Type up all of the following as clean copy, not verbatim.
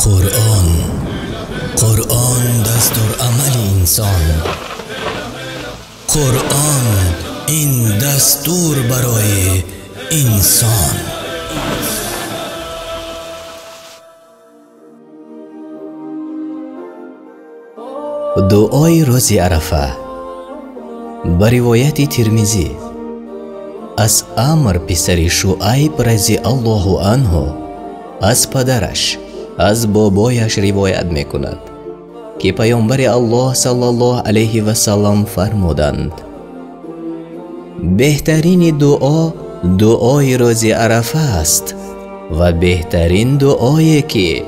قرآن دستور عمل انسان. قرآن این دستور برای انسان. دعای روز عرفه به روایت ترمذی از عمرو پسر شعیب رضی الله عنه از پدرش از بابایش روایت میکند که پیامبر الله صلی الله علیه و سلم فرمودند بهترین دعا دعای روز عرفه است و بهترین دعایی که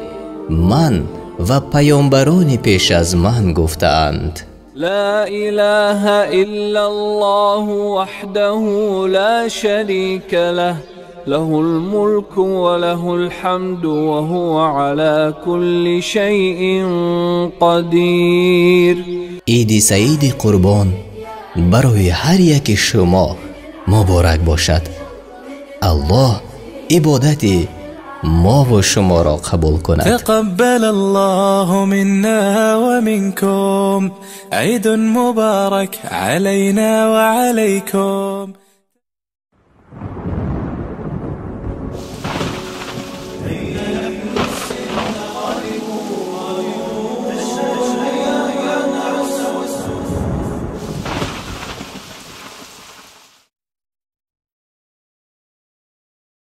من و پیامبران پیش از من گفتند. لا إله إلا الله وحده لا شريك له له الملك وله الحمد وهو على كل شيء قدير. عید سعید قربان برای هر یک شما مبارک باشد. الله عبادت ما و شما را قبول کند. تقبل الله منا ومنكم عيد مبارك علينا وعليكم.